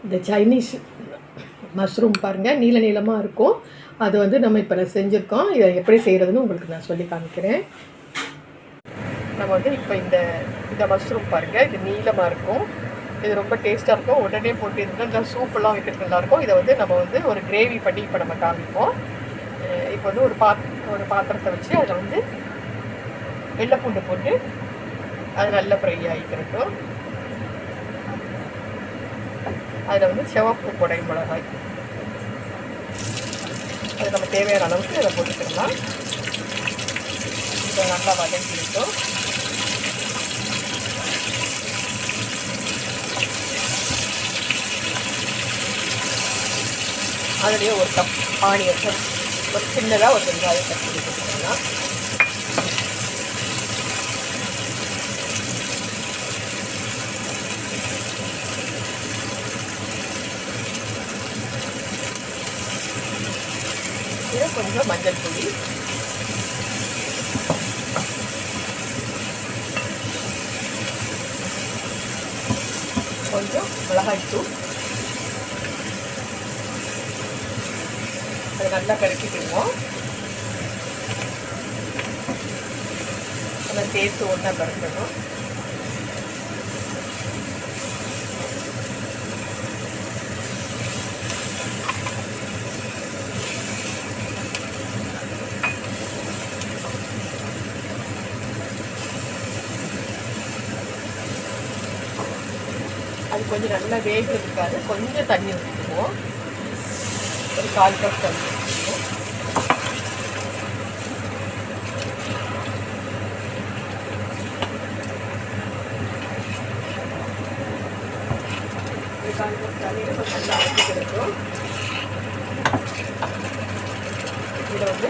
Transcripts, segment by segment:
இந்த Chinese mushroom பாருங்கள், நீல நீளமாக இருக்கும். அது வந்து நம்ம இப்போ செஞ்சுருக்கோம். இதை எப்படி செய்கிறதுன்னு உங்களுக்கு நான் சொல்லி காமிக்கிறேன். நம்ம வந்து இப்போ இந்த மஷ்ரூம் பாருங்கள், இது நீளமாக இருக்கும். இது ரொம்ப டேஸ்ட்டாக இருக்கும். உடனே போட்டு இந்த சூப்பெல்லாம் வைக்கிறது நல்லாயிருக்கும். இதை வந்து நம்ம வந்து ஒரு கிரேவி பண்ணி இப்போ நம்ம காமிப்போம். இப்போ வந்து ஒரு பாத்திரத்தை வச்சு அதில் வந்து வெள்ளை பூண்டு போட்டு அது நல்லா ஃப்ரை ஆகிக்கிறட்டும். அதில் வந்து சிவப்பு கொடை மிளகாய் அது நம்ம தேவையான அளவுக்கு அதை போட்டுக்கலாம். இதை நல்லா வதங்கிட்டோம். அதுலேயே ஒரு கப் ஆனியன், ஒரு சின்னதாக ஒரு வெங்காயம் கட் பண்ணி கொடுத்துக்கலாம். இதை கொஞ்சம் மஞ்சள் பொடி, கொஞ்சம் மிளகாய்த்தூள், அதை நல்லா கலக்கிக்குவோம். அதை சேர்த்து ஒன்றா கலக்கணும். அது கொஞ்சம் நல்லா வேகிறதுக்காக கொஞ்சம் தண்ணி ஊற்றிக்குவோம். ஒரு 1/4 கப் தண்ணி ஊற்றிக்குவோம். ஒரு 1/4 கப் தண்ணியில் கொஞ்சம் நல்லா அரைச்சி கிடைக்கும். இதில் வந்து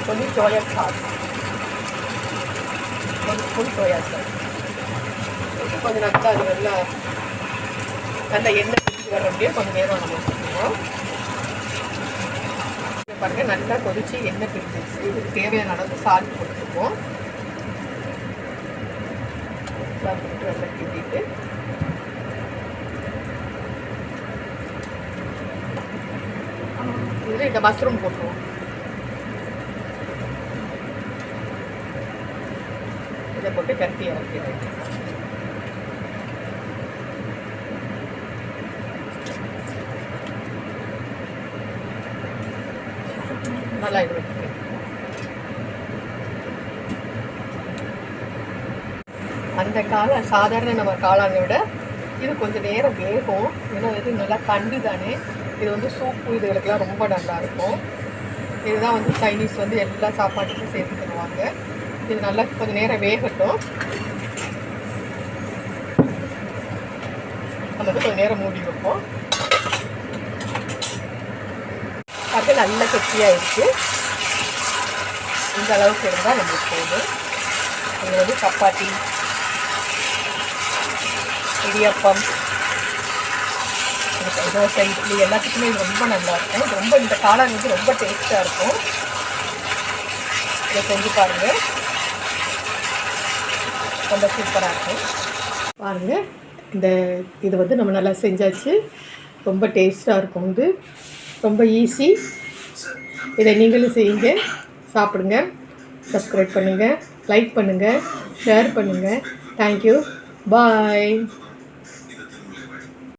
கொஞ்சம் சோயா சாஸ், கொஞ்சம் ஃபுல் சோயா சாஸ் கொஞ்சம் நல்லா அது நல்லா எண்ணெய் பிரிஞ்சு வர அப்படியே கொஞ்சம் நேரம் நம்ம வச்சுக்குவோம். பாருங்கள், நல்லா கொதிச்சு எண்ணெய் பிரிஞ்சிச்சு. இதுக்கு தேவையான அளவுக்கு சால்ட் போட்டுக்குவோம். சால்ட் போட்டு நல்லா கிண்டிட்டு இதில் இந்த மஷ்ரூம் போட்டுருவோம். இதை போட்டு கட்டி இறக்கிடுவோம். நல்லா இது வச்சுக்கணும். அந்த சாதாரண நம்ம காளானை விட இது கொஞ்சம் நேரம் வேகும். ஏன்னா இது நல்லா கண்டு தானே. இது வந்து சூப்பு இதுகளுக்கெல்லாம் ரொம்ப நல்லாயிருக்கும். இதுதான் வந்து சைனீஸ் வந்து எல்லா சாப்பாட்டுக்கும் சேர்த்து தருவாங்க. இது நல்லா கொஞ்சம் நேரம் வேகட்டும். நம்ம வந்து கொஞ்சம் நேரம் மூடி வைப்போம். அது நல்ல கெட்டியாகிடுச்சு. இந்த அளவுக்கு இருந்தால் நம்மளுக்கு போதும். இது வந்து சப்பாத்தி, இடியப்பம், தோசை, இட்லி எல்லாத்துக்குமே இது ரொம்ப நல்லாயிருக்கும். இது ரொம்ப இந்த காளான் வந்து ரொம்ப டேஸ்ட்டாக இருக்கும். இதை செஞ்சு பாருங்கள், ரொம்ப சூப்பராக இருக்கும். பாருங்கள், இது வந்து நம்ம நல்லா செஞ்சாச்சு. ரொம்ப டேஸ்ட்டாக இருக்கும். இது ரொம்ப ஈஸி. இதை நீங்களும் செய்யுங்க, சாப்பிடுங்க. சப்ஸ்கிரைப் பண்ணுங்கள், லைக் பண்ணுங்கள், ஷேர் பண்ணுங்கள். தேங்க்யூ, பாய்.